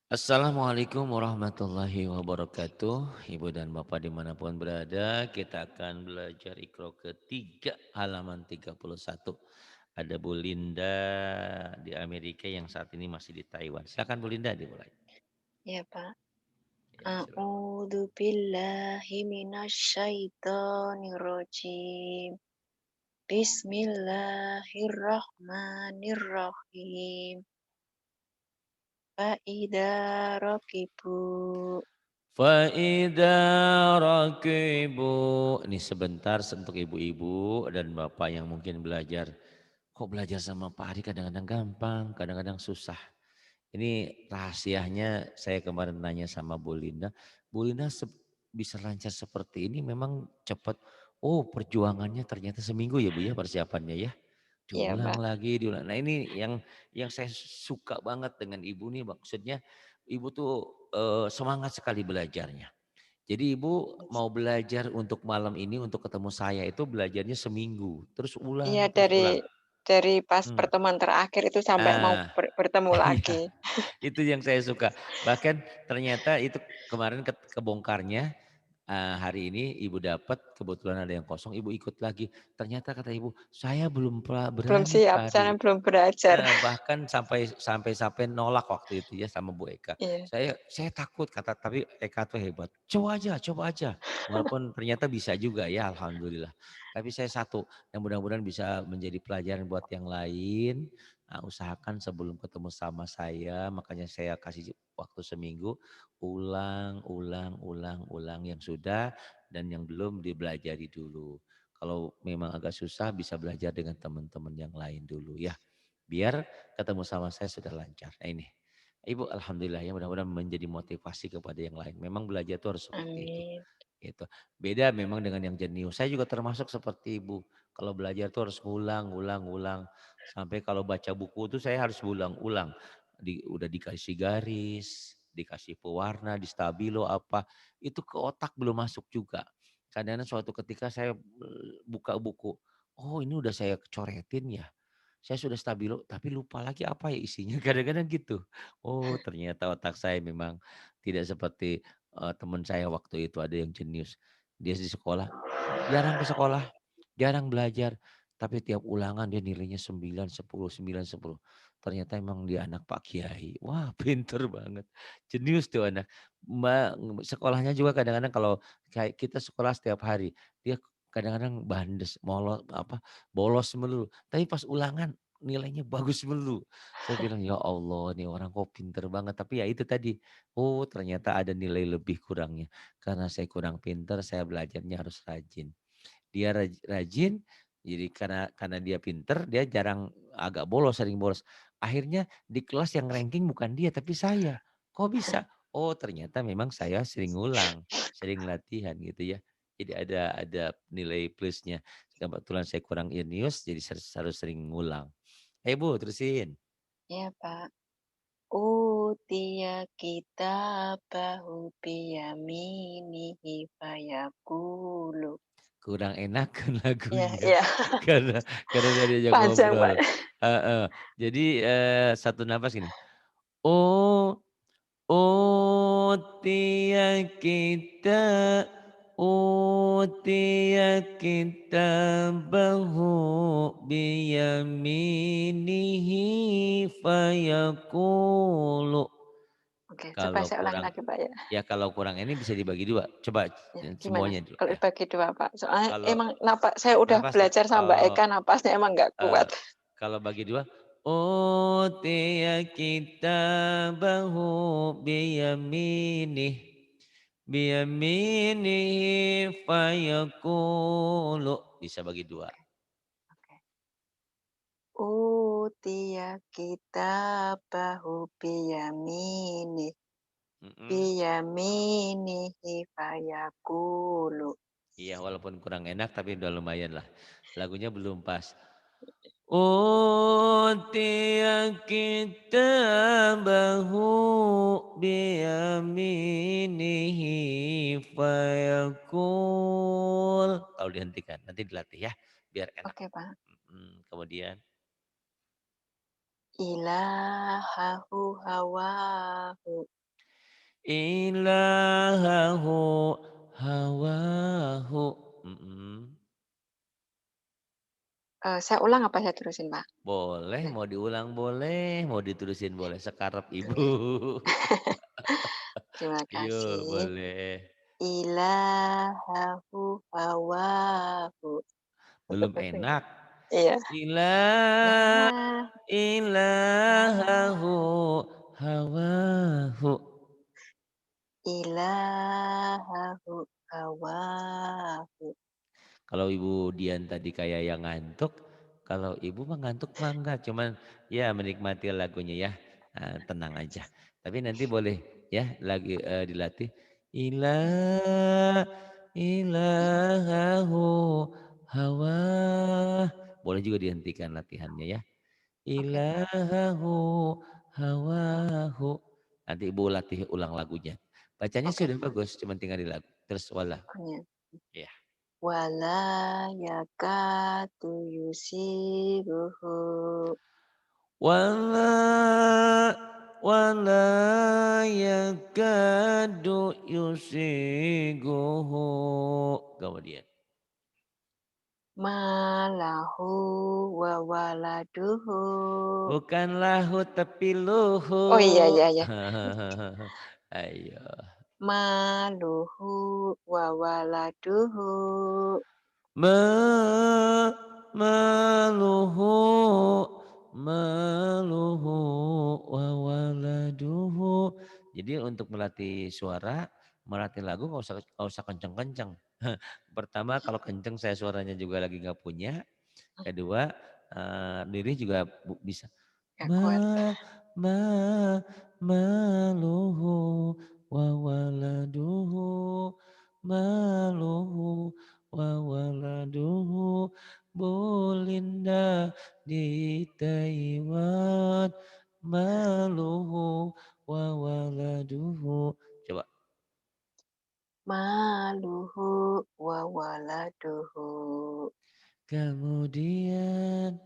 Assalamualaikum warahmatullahi wabarakatuh. Ibu dan Bapak dimanapun berada, kita akan belajar Iqra ketiga halaman 31. Ada Bu Linda di Amerika yang saat ini masih di Taiwan. Silakan Bu Linda dimulai. Ya, Pak. Ya, silakan. A'udzu billahi minasyaitonir rajim. Bismillahirrahmanirrahim. Faida rakibu. Faida rakibu. Ini sebentar untuk ibu-ibu dan bapak yang mungkin belajar. Kok belajar sama Pak Ari kadang-kadang gampang, kadang-kadang susah. Ini rahasianya saya kemarin nanya sama Bu Linda. Bu Linda bisa lancar seperti ini memang cepat. Oh perjuangannya ternyata seminggu ya Bu ya persiapannya ya. Ya, Diulang Pak. lagi, diulang. Nah ini yang saya suka banget dengan ibu nih maksudnya ibu tuh semangat sekali belajarnya. Jadi ibu mau belajar untuk malam ini untuk ketemu saya itu belajarnya seminggu. Terus Iya, ulang, terus ulang. dari pas Hmm. pertemuan terakhir itu sampai mau Ah, bertemu iya. lagi. Itu yang saya suka. Bahkan ternyata itu kemarin kebongkarnya hari ini ibu dapat kebetulan ada yang kosong, ibu ikut lagi. Ternyata kata ibu, "Saya belum Belum berani siap, Pak saya Ari." belum belajar. Bahkan sampai nolak waktu itu ya sama Bu Eka. Iya. Saya takut kata tapi Eka tuh hebat. Coba aja." Walaupun ternyata bisa juga ya alhamdulillah. Tapi saya satu, yang mudah-mudahan bisa menjadi pelajaran buat yang lain. Usahakan sebelum ketemu sama saya, makanya saya kasih waktu seminggu, ulang yang sudah dan yang belum dibelajari dulu. Kalau memang agak susah bisa belajar dengan teman-teman yang lain dulu ya. Biar ketemu sama saya sudah lancar. Nah ini, Ibu alhamdulillah ya mudah-mudahan menjadi motivasi kepada yang lain. Memang belajar itu harus seperti itu. Amin. Gitu. Beda memang dengan yang jenius. Saya juga termasuk seperti Ibu. Kalau belajar tuh harus ngulang. Sampai kalau baca buku itu saya harus ulang-ulang. Udah dikasih garis, dikasih pewarna, di stabilo apa. Itu ke otak belum masuk juga. Kadang-kadang suatu ketika saya buka buku. Oh ini udah saya coretin ya. Saya sudah stabilo tapi lupa lagi apa ya isinya, kadang-kadang gitu. Oh ternyata otak saya memang tidak seperti, teman saya waktu itu ada yang jenius. Dia di sekolah, jarang ke sekolah, jarang belajar, tapi tiap ulangan dia nilainya 9, 10, 9, 10. Ternyata emang dia anak Pak Kiai. Wah pinter banget, jenius tuh anak. Sekolahnya juga kadang-kadang kalau kayak kita sekolah setiap hari, dia kadang-kadang bandes, bolos melulu. Tapi pas ulangan nilainya bagus melulu. Saya bilang, "Ya Allah nih orang kok pinter banget." Tapi ya itu tadi, oh ternyata ada nilai lebih kurangnya. Karena saya kurang pinter, saya belajarnya harus rajin. Dia rajin, jadi karena dia pinter, dia jarang agak bolos, sering bolos. Akhirnya di kelas yang ranking bukan dia tapi saya. Kok bisa? Oh ternyata memang saya sering ngulang, sering latihan gitu ya. Jadi ada nilai plusnya. Kebetulan saya kurang jenius jadi harus sering ngulang. Bu terusin. Ya, Pak. Utiya kitabahu biyaminihi fayaqulu. Kurang enak kan Iya, lagunya iya. karena nggak diajak Panjang, ngobrol. Pak. Heeh. Jadi, satu napas gini, "Oh utiya kita utiya kitabahu biyaminihi fayaqulu." Oke, coba Kalau saya ulangi kurang lagi, Pak, ya. kalau kurang ini bisa dibagi 2. Coba Ya, gimana? semuanya dulu Kalau ya. dibagi 2, Pak? Soalnya Kalau emang saya udah napas ya? belajar sama Mbak Oh. Eka, napasnya emang nggak Eee, kuat. kalau bagi 2, utiya kitabahu biyaminih, biyaminihi fayaqulu. Bisa bagi 2. Oke. Utiya kitabahu Mhm. biyaminihi fayaqulu. Iya walaupun kurang enak tapi udah lumayan lah. Lagunya belum pas. Utiya kitabahu biyaminihi fayaqul. Kalau dihentikan, nanti dilatih ya, biar enak. Oke, Pak. Kemudian ilahahu hawahu. Ilahahu hawahu. Mhm. Saya ulang apa saya terusin, Pak? Boleh, Nah, mau diulang boleh, mau diterusin boleh, sekarang gitu Ibu. ya. Terima Yuk, kasih. boleh. Ilahahu hawahu. Belum enak. Iya. Ilah Lah ilahahu hawahu. ilahahu hawahu. Kalau Ibu Dian tadi kayak yang ngantuk, kalau Ibu mah ngantuk mah enggak, cuman ya menikmati lagunya ya, tenang aja. Tapi nanti boleh ya lagi, dilatih. Ilah ilahahu hawa. Boleh juga dihentikan latihannya ya. Oke, Pak. Ilahahu hawahu. Nanti Ibu latih ulang lagunya. Bacanya Oke, sudah Pak. bagus, cuman tinggal di lagu. Terus wala. Oh, iya. Ya. Wala yakatu yusiruhu. Wala wala yakadu yusiguhu. Kemudian. Malahu wa waladuhu. Bukan lahu tapi luhu. Oh, iya iya iya. Ayo. Maluhu wa waladuhu. Ma maluhu maluhu wa waladuhu. Jadi untuk melatih suara, melatih lagu nggak usah kenceng-kenceng. Pertama kalau kenceng saya suaranya juga lagi nggak punya. Kedua lirih juga bisa. Nggak kuat. Ma ma maluhu wa waladuhu maluhu wa waladuhu Bulinda di Taiwan maluhu wa waladuhu. Coba. Maluhu wa waladuhu. Kemudian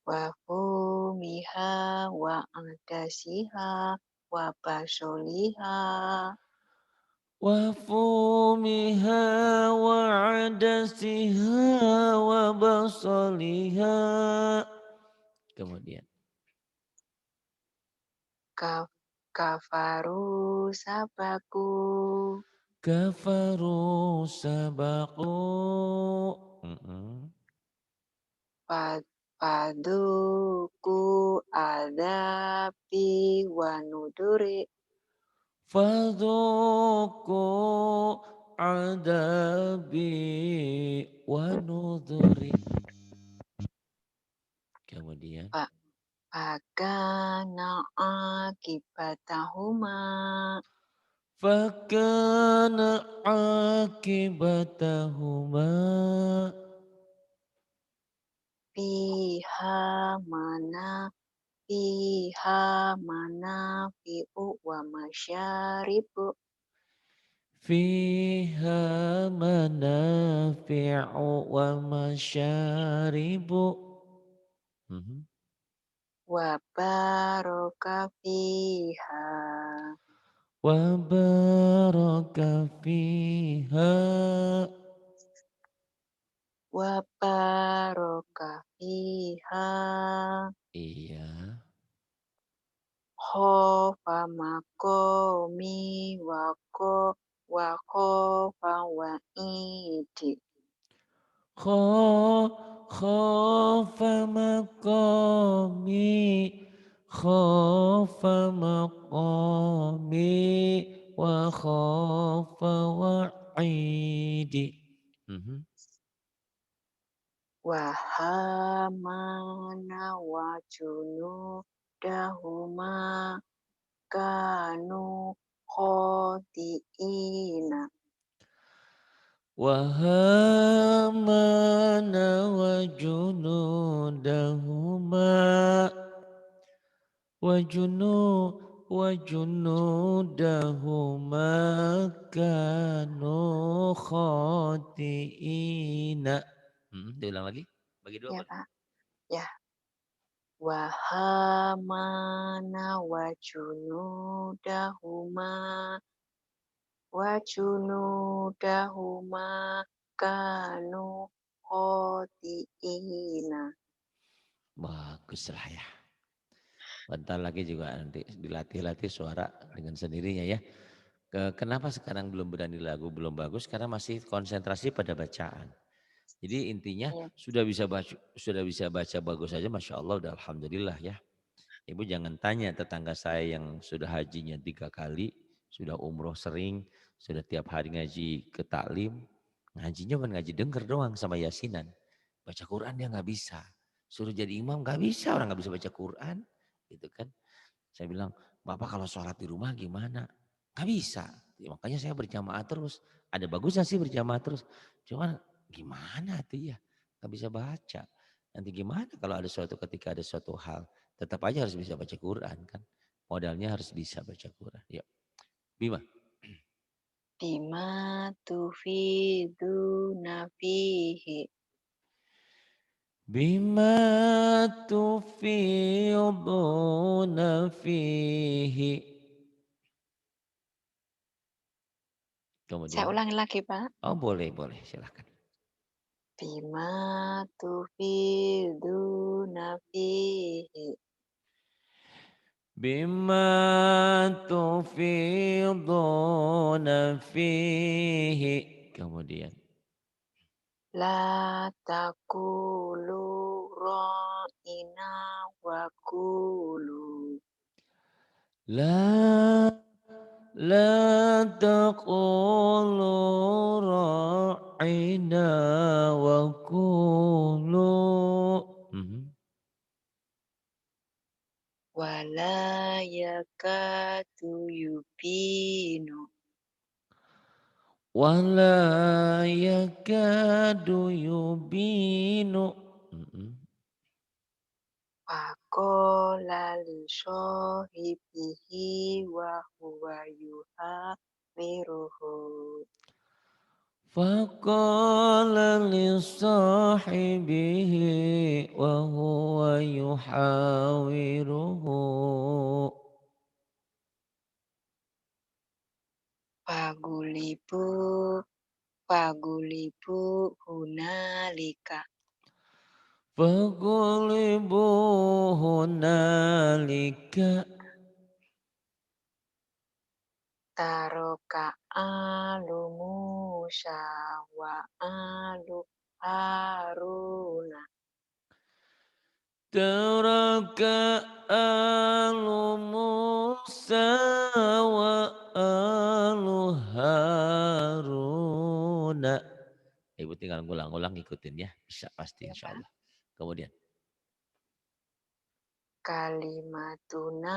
Wa fumiha wa adasiha wa basoliha. وفومها وعدسها وبصلها. Kemudian Ka kafaru sabaku. kafaru sabaku. Mm-mm. Paduku adabi wa nuduri. Fadhuku adabi wa nudhuri. Kemudian Pak Fakana akibatahuma fakana akibatahuma fiha mana fiha manafi'u wa masyaribu. fiha manafi'u wa masyaribu. Mhm. Wa baraka fiha Wa baraka fiha. wa baraka fiha Iya. khofa makomi wa khofa wa idi. Kho Khofa maqami Khofa maqami wa khofa wa'idi. Mhm. Wa hamana wa junudahuma kanu khodiina. Wa hamana wa junudahuma wa junu wa junudahuma kanu khati'ina. Diulang lagi, bagi dua Ya, boleh? Pak. Ya. wa hamana wa junudahuma kanu khati'ina. Baguslah ya. Bentar lagi juga nanti dilatih-latih suara dengan sendirinya ya. Kenapa sekarang belum berani lagu, belum bagus? Karena masih konsentrasi pada bacaan. Jadi intinya Iya, sudah bisa baca bagus saja, masya Allah, udah alhamdulillah ya. Ibu jangan tanya tetangga saya yang sudah hajinya 3 kali, sudah umroh sering, sudah tiap hari ngaji ke taklim. Ngajinya bukan ngaji denger doang sama yasinan. Baca Quran dia nggak bisa. Suruh jadi imam nggak bisa, orang nggak bisa baca Quran. Gitu kan. Saya bilang, Bapak kalau sholat di rumah gimana? Gak bisa. Ya, makanya saya berjamaah terus. Ada bagusnya sih berjamaah terus. Cuman gimana tuh ya? Gak bisa baca. Nanti gimana kalau ada suatu ketika ada suatu hal. Tetap aja harus bisa baca Quran kan. Modalnya harus bisa baca Quran. Yuk. Bima. bima tufiduna fihi. Bima tufiduna fihi. Saya Kemudian. ulangi lagi, Pak. Oh boleh, boleh silahkan. Bima tufiduna fihi. بما تفيضون فيه. Kemudian. La taqulu ra'ina wa qulu. لا لا تقولوا راعنا وقولوا. Mhm. Wa la yakadu yubinu. ولا يكاد يبين. Mhm. Faqala li sahibihi wa huwa yuhawiruhu. فقال لصاحبه وهو يحاوره. Fagulibu fagulibu hunalika. فغلبوا هنالك. Taroka alu Musa wa alu Haruna. ترك آل موسى وآل هارون. Ibu tinggal ngulang-ngulang ikutin ya. Bisa pasti Ya, insya Pak. Allah. Kemudian. Kalimatuna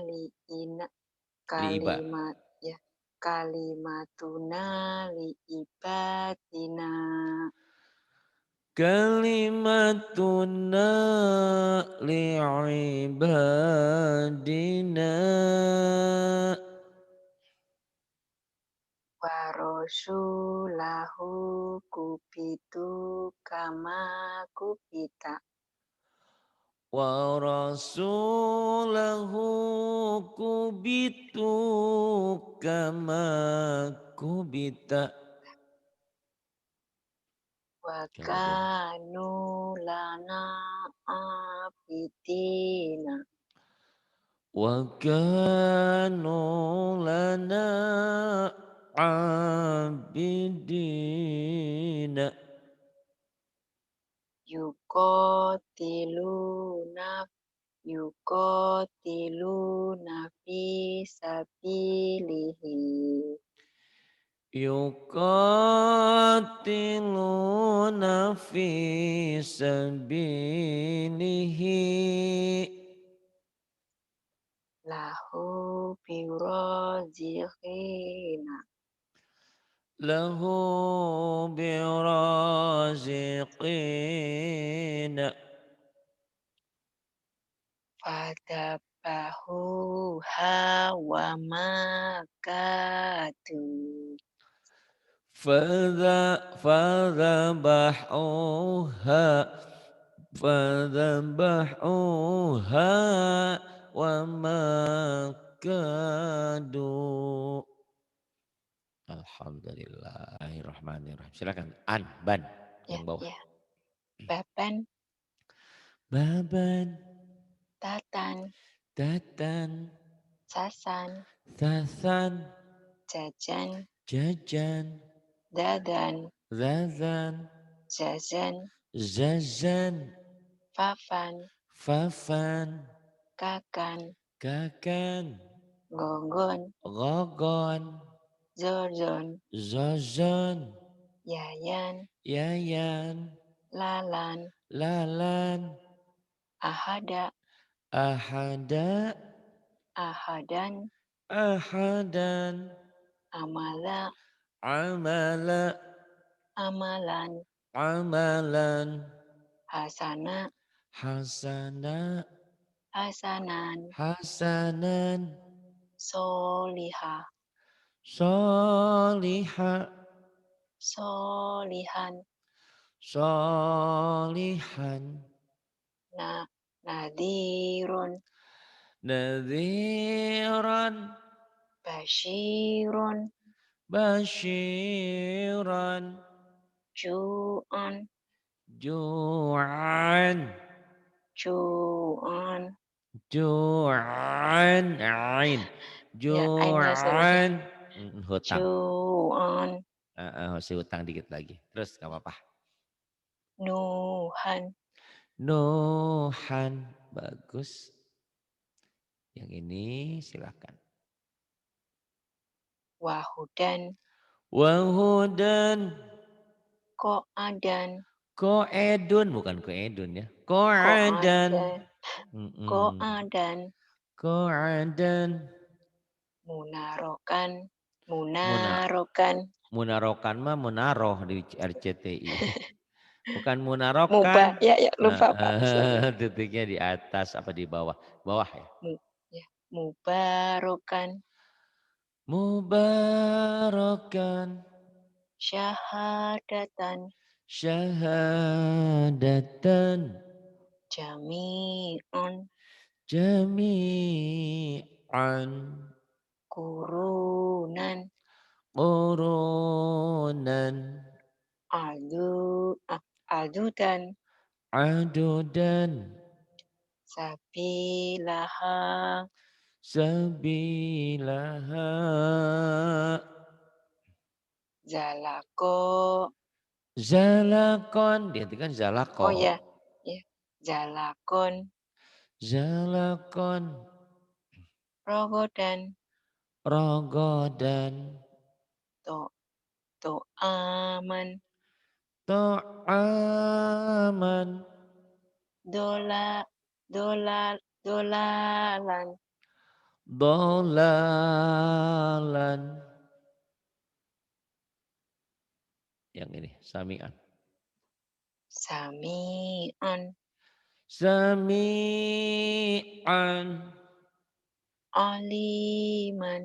liina Liiba. kalimat ya kalimatuna liibatina Kalimatuna li'ibadina. wa rasulahu kubitu kama kubita. Wa rasulahu kubitu kama kubita. Wa Kemudian. kanu lana abidina. Wa kanu lana abidina. Yukotiluna yukotiluna fi sabilihi. Yuqatiluna fi sabilihi. Lahu biroziqina. Lahu biraziqina. Fadabahuha wa makadu. Fadhabahuha. فذبحوها وما كادوا. Alhamdulillahirrahmanirrahim. Silakan. Ban, Ya, yang bawah. ya. Baban, Baban, tatan, tatan, sasan, tasan, jajan, jajan, dadan, zazan, zazan, zazan, fafan, fafan, kakan, kakan, gogon, gogon, zorzon, zozon, yayan, yayan, lalan, lalan, ahada, ahada, ahadan, ahadan, amala, amala, amalan, amalan, hasana, hasana, hasanan, hasanan, soliha, soliha, solihan, solihan, na, nadirun, nadhiran, bashirun, basyiran, ju'an, ju'an, ju'an. ju'an, ain, Ya, ainnya suruhnya. ju'an, hutang. Ju'an, Si hutang dikit lagi. Terus gak apa-apa. nuhan, Nuhan, bagus. Yang ini silakan. wahudan, Wahudan, ko'adan, koedun, bukan koedun ya. Koadan, ko'adan, ko'adan, koadan, munarokan, muna, munarokan, munarokan mah munaroh di RCTI. Bukan mubah, munarokan. ya, ya, lupa Pak, sorry. Titiknya di atas apa di bawah? Bawah ya. Mu, ya, mubarokan, Mubarakan, syahadatan, syahadatan, jami'un, jami'an, kurunan, qurunan, adu, adudan, adudan, sabilaha, sabilaha, zalako, zalakon, dihentikan oh zalako, ya, ya, zalakon, zalakon, rogodan, rogodan, to, to aman, to'aman, dola, dolalan, dolalan. Yang ini, sami'an. sami'an, Sami'an, aliman,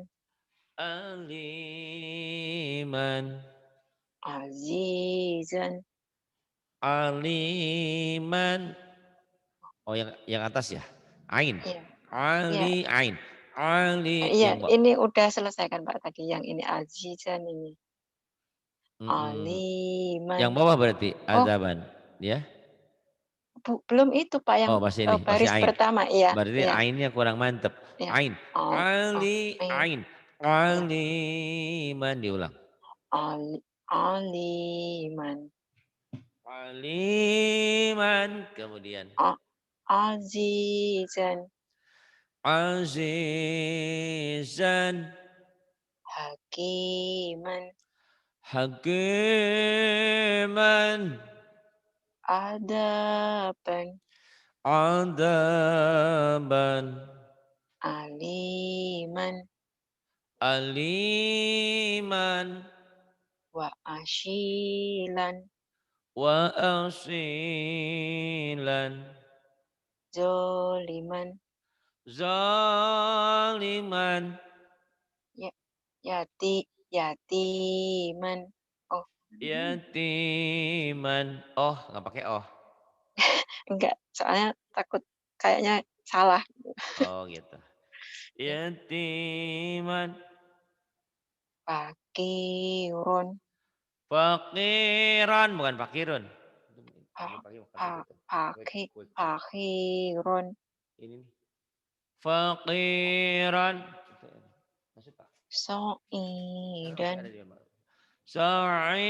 aliman, azizan, aliman. Oh, yang atas ya. Ain. ya, ya, Ali, ain. Ali, iya, yang bawah. ini udah selesai kan Pak tadi yang ini azizan ini. Mm-mm. Aliman. Yang bawah berarti Oh, azaban, ya. belum itu Pak yang Oh, masih ini, masih baris ain. pertama. Iya, Berarti iya, ainnya kurang mantep. iya. Ain. Oh, Ali, iya, ain. iya. Aliman diulang. Aliman. Aliman. Kemudian. Azizan. Azizan. Hakiman. Hakiman. Adaban. Adaban. Aliman. Aliman. Wa ashilan. Wa asilan. Zoliman. Zaliman. Ya, yatiman. Oh, Yatiman. Oh, nggak pakai oh. Enggak, soalnya takut kayaknya salah. Oh gitu. Ya. Yatiman, Fakirun, fakiran, bukan fakirun. fa Pagi-pagi makan fa apa tuh? Kue, faki kue kering. fakhirun, Ini nih. Fakiran. Masuk Pak. Masih sa'idan, ada dia, Mbak. Sa'idan.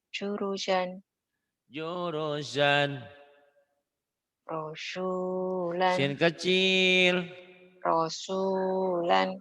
jurujan, Jurusan. rasulan, Sin kecil. rasulan,